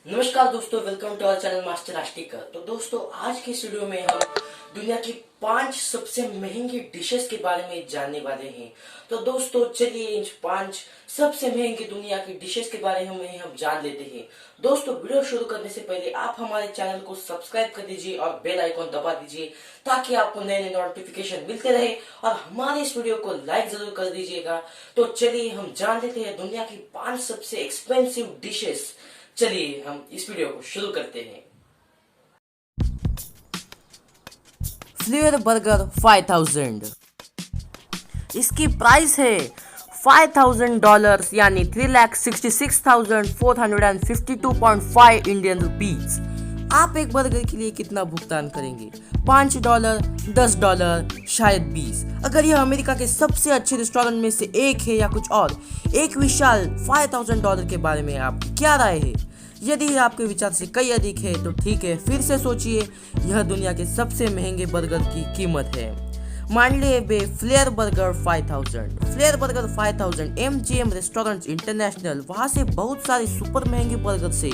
नमस्कार दोस्तों, welcome to our channel master Ashtikar. तो दोस्तों, आज के इस वीडियो में हम दुनिया की 5 सबसे महंगी डिशेस के बारे में जानने वाले हैं। तो दोस्तों, चलिए इन 5 सबसे महंगी दुनिया की डिशेस के बारे में हम जान लेते हैं। दोस्तों, वीडियो शुरू करने से पहले आप हमारे चैनल को सब्सक्राइब कर दीजिए और बेल आइकॉन दबा दीजिए ताकि आपको नए नए नोटिफिकेशन मिलते रहे, और हमारे इस वीडियो को लाइक जरूर कर दीजिएगा। तो चलिए हम जान लेते हैं दुनिया की 5 सबसे एक्सपेंसिव डिशेस। चलिए हम इस वीडियो को शुरू करते हैं। Fleur burger 5000। इसकी प्राइस है $5000 यानी $3,66,452.5 इंडियन रुपीज। आप एक बर्गर के लिए कितना भुगतान करेंगे? $5, $10, शायद 20। अगर यह अमेरिका के सबसे अच्छे रेस्टोरेंट में से एक है या कुछ और, एक विशाल $5000 के बारे में आपकी क्या राय है? यदि आपके विचार से कई अधिक है तो ठीक है, फिर से सोचिए। यह दुनिया के सबसे महंगे बर्गर की कीमत है। मान ले Fleur burger 5000। Fleur burger 5000 MGM restaurant international, वहाँ से बहुत सारे सुपर महंगे बर्गर से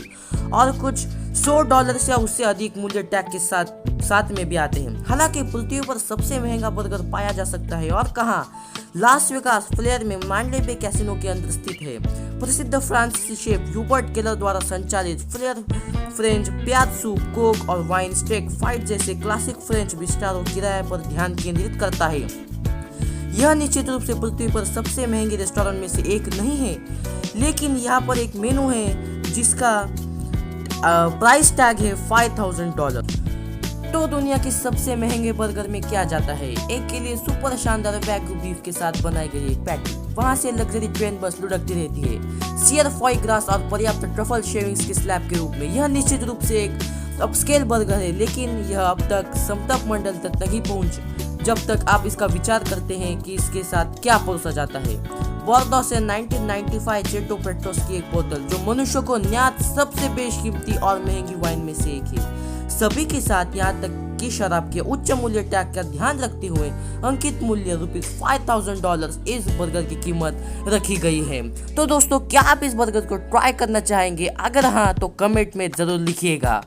और कुछ $100 या उससे अधिक मूल्य टैग के साथ में भी आते हैं। हालांकि पृथ्वी पर सबसे महंगा बर्गर पाया जा सकता है और कहाँ? लास वेगास फ्लेयर में मांडले बे कैसिनो के अंदर स्थित है। प्रसिद्ध फ्रांसीसी शेफ ह्यूबर्ट केलर द्वारा संचालित फ्लेयर फ्रेंच प्याज सूप, कोक और वाइन स्टेक फाइट जैसे क्लासिक फ्रेंच बिस्ट्रो किराए पर ध्यान केंद्रित करता है। यह निश्चित रूप से पृथ्वी पर सबसे महंगे रेस्टोरेंट में से एक नहीं है, लेकिन यहाँ पर एक मेनू है जिसका प्राइस टैग है $5000। तो दुनिया के सबसे महंगे बर्गर में क्या जाता है? एक के लिए सुपर शानदार वैग्यू बीफ के साथ बनाई गई एक पैटी, वहाँ से लग्जरी ट्रेन बस लुढ़कती रहती है सियर फॉय ग्रास और पर्याप्त ट्रफल शेविंग्स के स्लैब के रूप में। यह निश्चित रूप से एक अपस्केल बर्गर है, लेकिन यह अब तक समतप मंडल तक नहीं पहुँच जब तक आप इसका विचार करते हैं कि इसके साथ क्या परोसा जाता है। बोर्डो से 1995 चेटो पेट्रोस की एक बोतल, जो मनुष्य को ज्ञात सबसे बेशकीमती और महंगी वाइन में से एक है। सभी के साथ यहाँ तक कि शराब के उच्च मूल्य टैग का ध्यान रखते हुए अंकित मूल्य $5000 इस बर्गर की कीमत रखी गई है। तो दोस्तों, क्या आप इस बर्गर को ट्राई करना चाहेंगे? अगर हाँ तो कमेंट में जरूर लिखिएगा।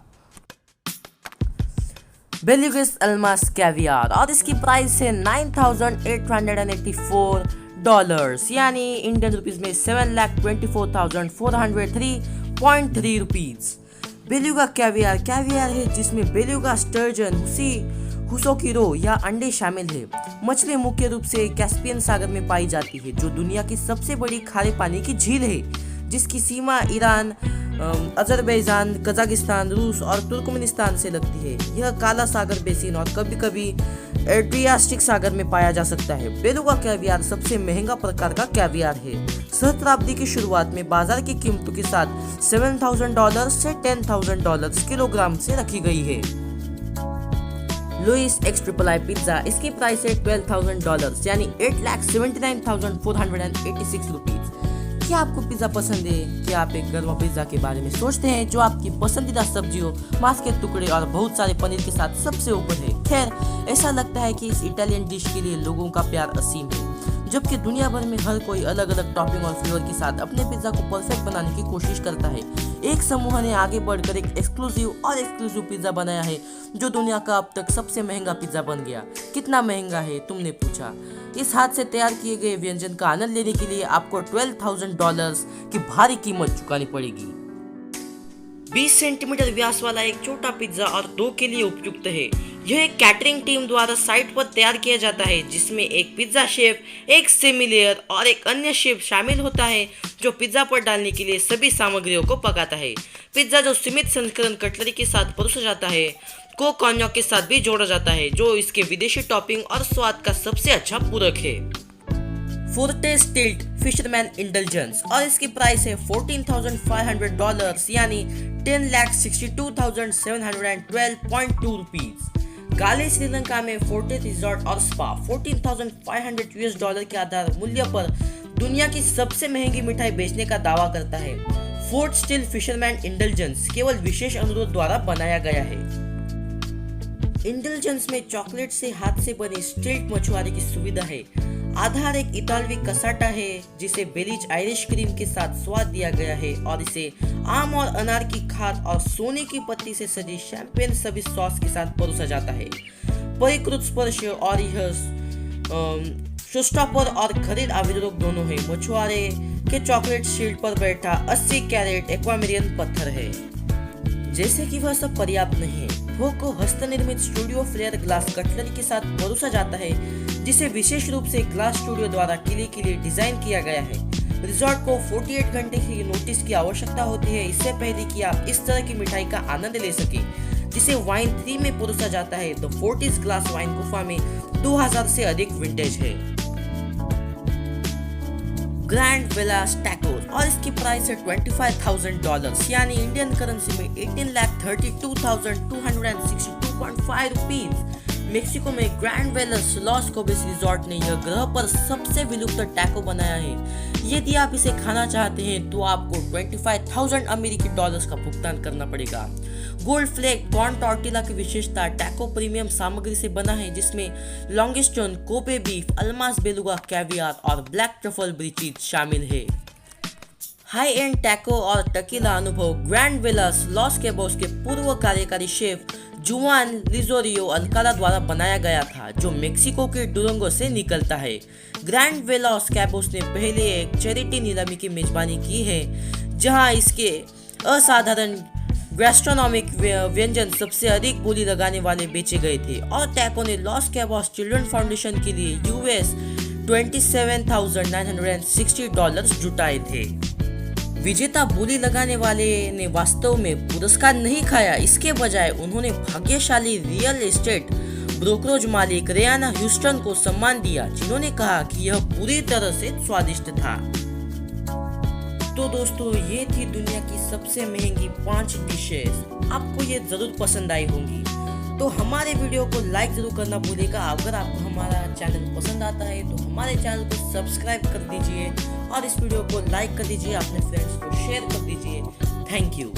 बेलुगस अल्मास कैवियार, और इसकी प्राइस है $9884 यानी इंडियन रुपीज में 7,24,403.3 रुपीज। बेलुगा कैवियार है जिसमें बेलुगा स्टर्जन, हुसोकिरो या अंडे शामिल है। मछली मुख्य रूप से कैस्पियन सागर में पाई जाती है, जो दुनिया की सबसे बड़ी खारे पानी की झील है, जिसकी सीमा ईरान, अजरबैजान, कजाकिस्तान, रूस और तुर्कमेनिस्तान से लगती है। यह काला सागर बेसिन और कभी कभी एड्रियाटिक सागर में पाया जा सकता है। बेलुगा कैवियार सबसे महंगा प्रकार का कैवियार है। सहस्त्राब्दी की शुरुआत में बाजार की कीमतों के साथ $7000 से $10,000 किलोग्राम से रखी गई है। Louis X triple I pizza, इसकी प्राइस है $12,000 यानी $8,79,486 रुपीज। क्या आपको पिज्जा पसंद है? क्या आप एक गर्म पिज्जा के बारे में सोचते हैं जो आपकी पसंदीदा सब्जियों, मांस के टुकड़े और बहुत सारे पनीर के साथ सबसे ऊपर है? खैर, ऐसा लगता है कि इस इटालियन डिश के लिए लोगों का प्यार असीम है, जबकि दुनिया भर में हर कोई अलग अलग टॉपिंग और फ्लेवर के साथ अपने पिज्जा को परफेक्ट बनाने की कोशिश करता है। एक समूह ने आगे बढ़कर एक एक्सक्लूसिव पिज्जा बनाया है, जो दुनिया का अब तक सबसे महंगा पिज्जा बन गया। कितना महंगा है, तुमने पूछा? इस हाथ से तैयार किए गए व्यंजन का आनंद लेने के लिए आपको $12,000 की भारी कीमत चुकानी पड़ेगी। 20 सेंटीमीटर व्यास वाला एक छोटा पिज्जा और 2 के लिए उपयुक्त है। यह एक कैटरिंग टीम द्वारा साइट पर तैयार किया जाता है, जिसमें एक पिज्जा शेफ, एक सेमी लेयर और एक अन्य शेफ शामिल होता है, जो पिज्जा पर डालने के लिए सभी सामग्रियों को पकाता है। पिज्जा जो सीमित संस्करण कटलरी के साथ परोसा जाता है, को कॉन्याक के साथ भी जोड़ा जाता है, जो इसके विदेशी टॉपिंग और स्वाद का सबसे अच्छा पूरक है। फोर्टे स्टिल्ट फिशरमैन इंडल्जेंस, और इसकी प्राइस है $14,500 यानी $10,62,712.2 रुपीज। गाले श्रीलंका में फोर्टे रिजॉर्ट और स्पा $14,500 के आधार मूल्य पर दुनिया की सबसे महंगी मिठाई बेचने का दावा करता है। फोर्ट स्टिल फिशरमैन इंडल्जेंस केवल विशेष अनुरोध द्वारा बनाया गया है। इंडल्जेंस में चॉकलेट से हाथ से बनी स्टिल्ट मछुआरे की सुविधा है। आधार एक इतालवी कसाटा है जिसे बेलिज आयरिश क्रीम के साथ स्वाद दिया गया है और इसे आम और अनार की खाद और सोने की पत्ती से सजी शैंपेन सभी सॉस के साथ परोसा जाता है। परिष्कृत स्पर्श और यह शोस्टॉपर और खरीद आवेदक दोनों है। मछुआरे के चॉकलेट शील्ड पर बैठा 80 कैरेट एक्वामेरियन पत्थर है। जैसे कि वह सब पर्याप्त नहीं है, भोग को हस्तनिर्मित स्टूडियो फ्लेयर ग्लास कटलरी के साथ परोसा जाता है जिसे विशेष रूप से ग्लास स्टूडियो द्वारा किले के लिए डिजाइन किया गया है। रिजॉर्ट को 48 घंटे की नोटिस की आवश्यकता होती है इससे पहले कि आप इस तरह की मिठाई का आनंद ले सके, जिसे वाइन 3 में परोसा जाता है। द फोर्टिस ग्लास वाइन गुफा में 2000 से अधिक विंटेज है। ग्रैंड विलास टैकोस और इसकी प्राइस है $25,000 यानी इंडियन करेंसी में 18,32,262.5 रुपीज। मेक्सिको में ग्रैंड वेलस लॉस कोबेस रिजॉर्ट ने यह ग्रह पर सबसे विलुप्त टैको बनाया है। यदि आप इसे खाना चाहते हैं तो आपको $25,000 अमेरिकी डॉलर्स का भुगतान करना पड़ेगा। गोल्ड फ्लेक कॉर्न टॉर्टिला की विशेषता टैको प्रीमियम सामग्री से बना है जिसमें langoustine, Kobe beef, almas beluga caviar और ब्लैक ट्रफल ब्रीचीज शामिल है। हाई एंड टैको और टकीला अनुभव ग्रैंड विलास लॉस केबोस के पूर्व कार्यकारी शेफ जुआन लिजोरियो अल्काला द्वारा बनाया गया था, जो मेक्सिको के डुरंगो से निकलता है। ग्रैंड विलास कैबोस ने पहले एक चैरिटी नीलामी की मेजबानी की है जहां इसके असाधारण गैस्ट्रोनॉमिक व्यंजन सबसे अधिक बोली लगाने वाले बेचे गए थे और टैको ने लॉस कैबोस चिल्ड्रन फाउंडेशन के लिए US $27,960 जुटाए थे। विजेता बोली लगाने वाले ने वास्तव में पुरस्कार नहीं खाया, इसके बजाय उन्होंने भाग्यशाली रियल एस्टेट ब्रोकरेज मालिक रेयाना ह्यूस्टन को सम्मान दिया, जिन्होंने कहा कि यह पूरी तरह से स्वादिष्ट था। तो दोस्तों, ये थी दुनिया की सबसे महंगी 5 डिशेस। आपको ये जरूर पसंद आई होंगी, तो हमारे वीडियो को लाइक जरूर करना भूलिएगा। अगर आपको हमारा चैनल पसंद आता है तो हमारे चैनल को सब्सक्राइब कर दीजिए और इस वीडियो को लाइक कर दीजिए, अपने फ्रेंड्स को शेयर कर दीजिए। Thank you.